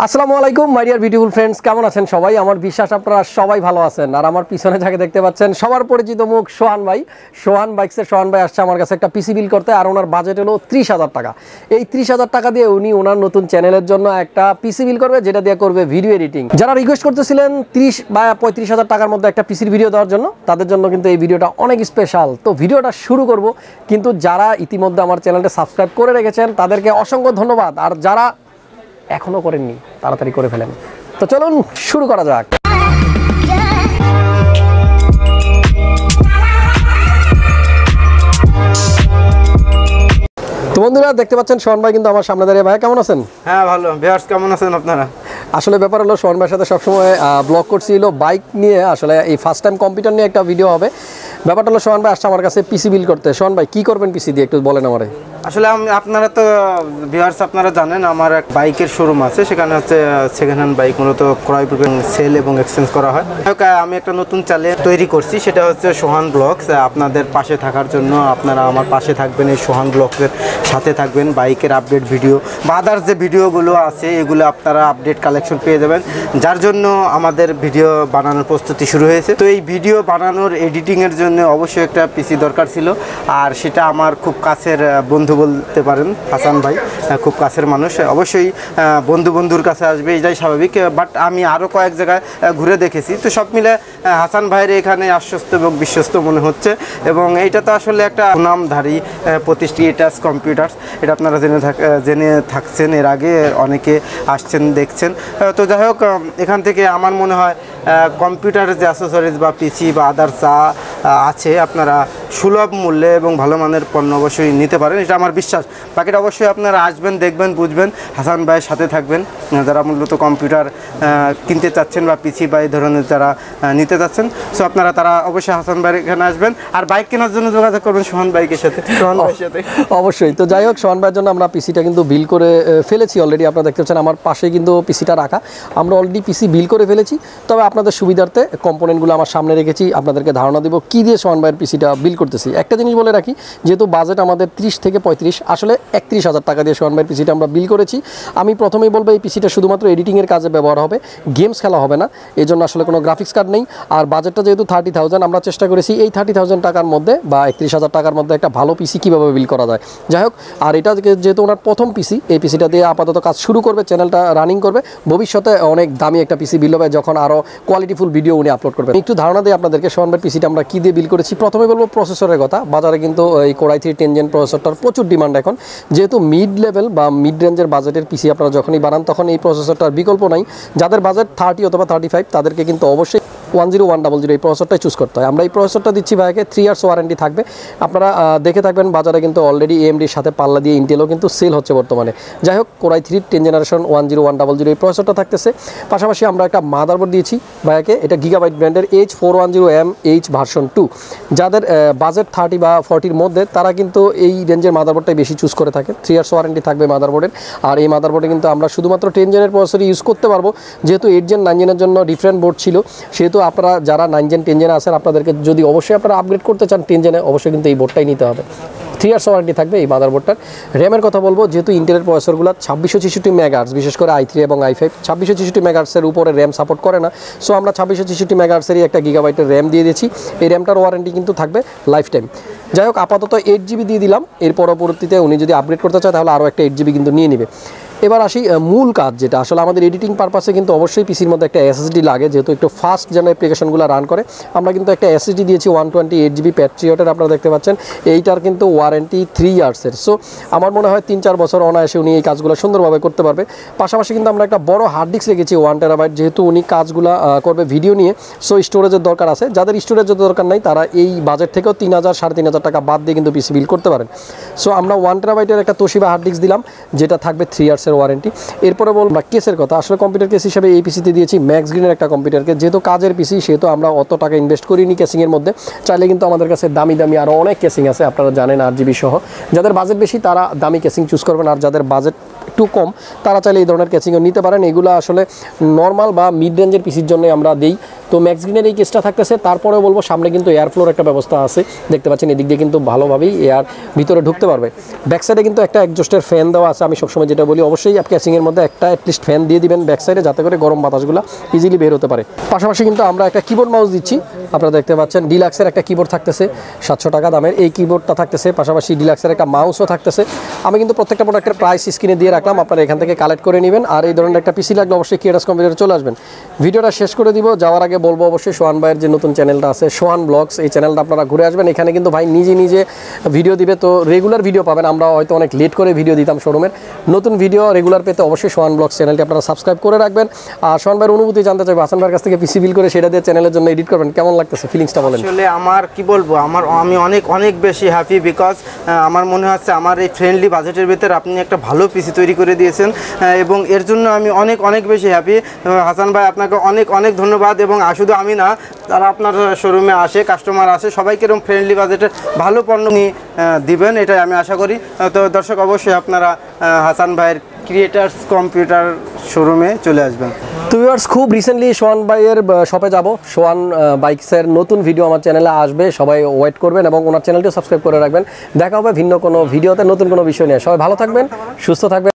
আসসালামু আলাইকুম my dear beautiful friends, কেমন আছেন সবাই? আমার বিশ্বাস আপনারা সবাই ভালো আছেন। আর আমার পিছনে যাকে দেখতে পাচ্ছেন সবার পরিচিত মুখ সোহান ভাই। সোহান বাইকসের সোহান ভাই আসছে আমার কাছে একটা পিসি বিল করতে, আর ওনার বাজেট হলো 30,000 টাকা। এই 30,000 টাকা দিয়ে উনি ওনার নতুন চ্যানেলের জন্য একটা পিসি বিল করবে, যেটা দিয়ে করবে ভিডিও এডিটিং। যারা রিকোয়েস্ট করতেছিলেন 30 বা 35,000 টাকার মধ্যে একটা পিসির ভিডিও দেওয়ার জন্য, তাদের জন্য কিন্তু এই ভিডিওটা অনেক স্পেশাল। তো ভিডিওটা শুরু করব, কিন্তু যারা ইতিমধ্যে আমার চ্যানেলটা সাবস্ক্রাইব করে রেখেছেন তাদেরকে অসংখ্য ধন্যবাদ, আর যারা এখনো করেননি তাড়াতাড়ি করে ফেলেন। তো চলুন শুরু করা যাক। তো বন্ধুরা দেখতে পাচ্ছেন সোহান ভাই কিন্তু আমার সামনে দাঁড়িয়ে। ভাই কেমন আছেন? হ্যাঁ ভালো। ভিউয়ার্স কেমন আছেন আপনারা? আসলে ব্যাপার হলো সোহান ভাইয়ের সাথে সবসময় ব্লগ করছিল বাইক নিয়ে। আসলে এই ফার্স্ট টাইম কম্পিউটার নিয়ে একটা ভিডিও হবে। ব্যাপারটা হলো সোহান ভাই আসছে আমার কাছে পিসি বিল করতে। সোহান ভাই কি করবেন পিসি দিয়ে একটু বলেন আমারে। আসলে আপনারা তো ভিউয়ার্স আপনারা জানেন আমার এক বাইকের শোরুম আছে, সেখানে হচ্ছে সেকেন্ড হ্যান্ড বাইক মূলত ক্রয় বিক্রয়, সেল এবং এক্সচেঞ্জ করা হয়। আমি একটা নতুন চ্যানেল তৈরি করছি, সেটা হচ্ছে সোহান ব্লগস। আপনাদের পাশে থাকার জন্য আপনারা আমার পাশে থাকবেন, এই সোহান ব্লগসের সাথে থাকবেন। বাইকের আপডেট ভিডিও বা আদার্স যে ভিডিওগুলো আছে এগুলো আপনারা আপডেট কালেকশন পেয়ে যাবেন, যার জন্য আমাদের ভিডিও বানানোর প্রস্তুতি শুরু হয়েছে। তো এই ভিডিও বানানোর এডিটিংয়ের জন্য অবশ্যই একটা পিসি দরকার ছিল, আর সেটা আমার খুব কাছের বন্ধু বলতে পারেন, হাসান ভাই খুব কাছের মানুষ। অবশ্যই বন্ধুর কাছে আসবে, এটাই স্বাভাবিক। বাট আমি আরও কয়েক জায়গায় ঘুরে দেখেছি, তো সব মিলে হাসান ভাইয়ের এখানে আশ্বস্ত এবং বিশ্বস্ত মনে হচ্ছে। এবং এইটা তো আসলে একটা সুনামধারী প্রতিষ্ঠান ক্রিয়েটাস কম্পিউটার্স, এটা আপনারা জেনে থাকছেন, এর আগে অনেকে আসছেন দেখছেন। তো যাই হোক, এখান থেকে আমার মনে হয় কম্পিউটারের যে অ্যাসেসরিজ বা পিসি বা আদার্স যা আছে আপনারা সুলভ মূল্যে এবং ভালো মানের পণ্য অবশ্যই নিতে পারেন, এটা আমার বিশ্বাস। বাকিটা অবশ্যই আপনারা আসবেন, দেখবেন, বুঝবেন, হাসান ভাইয়ের সাথে থাকবেন। যারা মূলত কম্পিউটার কিনতে চাচ্ছেন বা পিসি বা এই ধরনের যারা নিতে চাচ্ছেন, সো আপনারা তারা অবশ্যই হাসান ভাইয়ের এখানে আসবেন। আর বাইক কেনার জন্য যোগাযোগ করবেন সোহান বাইকের সাথে, সোহান ভাইয়ের সাথে অবশ্যই। তো যাই হোক, সোহান ভাইয়ের জন্য আমরা পিসিটা কিন্তু বিল করে ফেলেছি অলরেডি। আপনারা দেখতে পাচ্ছেন আমার পাশে কিন্তু পিসিটা রাখা, আমরা অলরেডি পিসি বিল করে ফেলেছি। তবে আপনাদের সুবিধার্থে কম্পোনেন্টগুলো আমার সামনে রেখেছি, আপনাদেরকে ধারণা দিব কী দিয়ে সোহান ভাইয়ের পিসিটা বিল করতেছি। একটা জিনিস বলে রাখি, যেহেতু বাজেট আমাদের 30 থেকে 35, আসলে 31,000 টাকা দিয়ে সোহান ভাইয়ের পিসিটা আমরা বিল করেছি। আমি প্রথমেই বলবো এই পিসিটা শুধুমাত্র এডিটিংয়ের কাজে ব্যবহার হবে, গেমস খেলা হবে না, এই জন্য আসলে কোনো গ্রাফিক্স কার্ড নেই। আর বাজেটটা যেহেতু 30,000, আমরা চেষ্টা করেছি এই 30,000 টাকার মধ্যে বা 31,000 টাকার মধ্যে একটা ভালো পিসি কীভাবে বিল করা যায়। যাই হোক, আর এটা যেহেতু ওনার প্রথম পিসি, এই পিসিটা দিয়ে আপাতত কাজ শুরু করবে, চ্যানেলটা রানিং করবে। ভবিষ্যতে অনেক দামি একটা পিসি বিল হবে যখন আরও কোয়ালিটিফুল ভিডিও উনি আপলোড করবেন। একটু ধারণা দিই আপনাদেরকে সোহান ভাইয়ের পিসিটা আমরা কী দিয়ে বিল করেছি। প্রথমে বলবো প্রসেসরের কথা। বাজারে কিন্তু এই Core i3 10 Gen প্রসেসরটার প্রচুর ডিমান্ড এখন। যেহেতু মিড লেভেল বা মিড রেঞ্জের বাজেটের পিসি আপনারা যখনই বানান, তখন এই প্রসেসরটার বিকল্প নাই। যাদের বাজেট 30 অথবা 35, তাদেরকে কিন্তু অবশ্যই 10100 এই প্রসেসরটাই চুজ করতে হয়। আমরা এই প্রসেসরটা দিচ্ছি ভাইকে, 3 ইয়ার্স ওয়ারেন্টি থাকবে। আপনারা দেখে থাকবেন বাজারে কিন্তু অলরেডি AMDর সাথে পাল্লা দিয়ে ইন্টেলও কিন্তু সেল হচ্ছে বর্তমানে। যাই হোক, Core i3 10 জেনারেশন 10100 এই প্রসেসরটা থাকতেছে। পাশাপাশি আমরা একটা মাদারবোর্ড দিয়েছি ভাইকে, এটা গিগাবাইট ব্র্যান্ডের H410MH ভার্সন 2। যাদের বাজেট 30 বা 40-র মধ্যে, তারা কিন্তু এই রেঞ্জের মাদারবোর্ডটাই বেশি চুজ করে থাকে। 3 ইয়ার্স ওয়ারেন্টি থাকবে মাদারবোর্ডের। আর এই মাদারবোর্ডে কিন্তু আমরা শুধুমাত্র 10 জেনের প্রসেসর ইউজ করতে পারবো। যেহেতু 8 জেন 9 জেনের জন্য ডিফারেন্ট বোর্ড ছিল, সেহেতু আপনারা যারা 9 জেন 10 জেনে আছেন, আপনাদেরকে যদি অবশ্যই আপনারা আপগ্রেড করতে চান 10 জেনে, অবশ্যই কিন্তু এই বোর্ডটাই নিতে হবে। 3 ইয়ার্স ওয়ারেন্টি থাকবে এই মাদারবোর্ডটার। র্যামের কথা বলবো, যেহেতু ইন্টেলের প্রসেসরগুলো 2666 মেগাহার্টজ, বিশেষ করে i3 এবং i5 2666 মেগাহার্টজের উপরে র্যাম সাপোর্ট করে না। সো আমরা 2666 মেগাহার্টজেরই একটা গিগাবাইটের র্যাম দিয়ে দিয়েছি। এই র্যামটার ওয়ারেন্টি কিন্তু থাকবে লাইফ টাইম। যাই হোক, আপাতত 8GB দিয়ে দিলাম। এর পরবর্তীতে উনি যদি আপগ্রেড করতে চায় তাহলে আরও একটা 8GB কিন্তু নিয়ে নেবে। এবার আসি মূল কাজ, যেটা আসলে আমাদের এডিটিং পারপাসে কিন্তু অবশ্যই পিসির মধ্যে একটা SSD লাগে, যেহেতু একটু ফাস্ট যেন অ্যাপ্লিকেশনগুলো রান করে। আমরা কিন্তু একটা SSD দিয়েছি 128GB প্যাট্রিয়টের, আপনারা দেখতে পাচ্ছেন। এইটার কিন্তু ওয়ারেন্টি 3 ইয়ার্সের। সো আমার মনে হয় 3-4 বছর অনায়াসে উনি এই কাজগুলো সুন্দরভাবে করতে পারবে। পাশাপাশি কিন্তু আমরা একটা বড় হার্ড ডিস্ক রেখেছি 1 টেরাবাইট, যেহেতু উনি কাজগুলো করবে ভিডিও নিয়ে। সো স্টোরেজের দরকার আছে। যাদের স্টোরেজের দরকার নাই, তারা এই বাজেট থেকেও 3,000 3,500 টাকা বাদ দিয়ে কিন্তু পিসি বিল করতে পারেন। সো আমরা 1 টেরাবাইটের একটা তোশিবা হার্ড ডিস্ক দিলাম, যেটা থাকবে 3 ইয়ার্সের ওয়ারেন্টি। এরপরে বলবো কেসের কথা। আসলে কম্পিউটার কেস হিসেবে এই পিসিতে দিয়েছি ম্যাক্স গ্রিনের একটা কম্পিউটার কেস। যেহেতু কাজের পিসি, সেহেতু আমরা অত টাকা ইনভেস্ট করিনি কেসিংয়ের মধ্যে। চাইলে কিন্তু আমাদের কাছে দামি আরও অনেক কেসিং আছে, আপনারা জানেন, 8GB সহ। যাদের বাজেট বেশি তারা দামি কেসিং চুজ করবেন, আর যাদের বাজেট একটু কম তারা চাইলে এই ধরনের কেসিংও নিতে পারেন। এগুলো আসলে নর্মাল বা মিড রেঞ্জের পিসির জন্য আমরা দিই। তো ম্যাক্স গ্রিনের এই কেসটা থাকতেছে। তারপরে বলবো সামনে কিন্তু এয়ার ফ্লোর একটা ব্যবস্থা আছে, দেখতে পাচ্ছেন এদিক দিয়ে কিন্তু ভালোভাবেই এয়ার ভিতরে ঢুকতে পারবে। ব্যাক সাইডে কিন্তু একটা এক্সজস্টের ফ্যান দেওয়া আছে, আমি সবসময় যেটা বলি অবশ্যই ক্যাচিংয়ের মধ্যে একটা অ্যাটলিস্ট ফ্যান দিয়ে দিবেন ব্যাক সাইডে, যাতে করে গরম বাতাসগুলো ইজিলি বের হতে পারে। পাশাপাশি কিন্তু আমরা একটা কিবোর্ড মাউস দিচ্ছি, আপনারা দেখতে পাচ্ছেন ডিলাক্সের একটা কিবোর্ড থাকতেছে 700 টাকা দামের, এই কিবোর্ডটা থাকতেছে, পাশাপাশি ডিলাক্সের একটা মাউসও থাকতেছে। আমি কিন্তু প্রত্যেকটা প্রোডাক্টের প্রাইস স্ক্রিনে দিয়ে রাখলাম, আপনারা এখান থেকে কালেক্ট করে নেবেন। আর এই ধরনের একটা পিসি লাগলে অবশ্যই ক্রিয়েটাস কম্পিউটারে চলে আসবেন। ভিডিওটা শেষ করে দিব, যাওয়ার আগে বলবো অবশ্যই সোহান ভাইয়ের যে নতুন চ্যানেলটা আছে সোহান ব্লগস, এই চ্যানেলটা আপনারা ঘুরে আসবেন। এখানে কিন্তু ভাই নিজে নিজে ভিডিও দিবে, তো রেগুলার ভিডিও পাবেন। আমরা হয়তো অনেক লেট করে ভিডিও দিতাম শোরুমের, নতুন ভিডিও রেগুলার পেতে অবশ্যই সোহান ব্লগস চ্যানেলটি আপনারা সাবস্ক্রাইব করে রাখবেন। আর সোহান ভাইয়ের অনুভূতি জানতে চাইবো, হাসান ভাইয়ের কাছ থেকে পিসি বিল করে সেটা দিয়ে চ্যানেলের জন্য এডিট করবেন, কেমন লাগতেছে ফিলিংসটা বলেন। আসলে আমার কি বলবো, আমি অনেক অনেক বেশি হ্যাপি, বিকজ আমার মনে হচ্ছে আমার এই ফ্রেন্ডলি বাজেটের ভিতরে আপনি একটা ভালো পিসি তৈরি করে দিয়েছেন, এবং এর জন্য আমি অনেক অনেক বেশি হ্যাপি। হাসান ভাই আপনাকে অনেক অনেক ধন্যবাদ। এবং শুধু আমি না, যারা আপনার শোরুমে আসে, কাস্টমার আসে, সবাইকে এরকম ফ্রেন্ডলি বাজেটের ভালো পণ্য দিবেন, এটাই আমি আশা করি। তো দর্শক অবশ্যই আপনারা হাসান ভাইয়ের ক্রিয়েটার্স কম্পিউটার শোরুমে চলে আসবেন। তো ভিউয়ার্স, খুব রিসেন্টলি সোহান ভাইয়ের শপে যাব। সোহান বাইকসের নতুন ভিডিও আমার চ্যানেলে আসবে, সবাই ওয়েট করবেন এবং ওনার চ্যানেলটিও সাবস্ক্রাইব করে রাখবেন। দেখা হবে ভিন্ন কোনো ভিডিওতে নতুন কোনো বিষয় নিয়ে। সবাই ভালো থাকবেন, সুস্থ থাকবেন।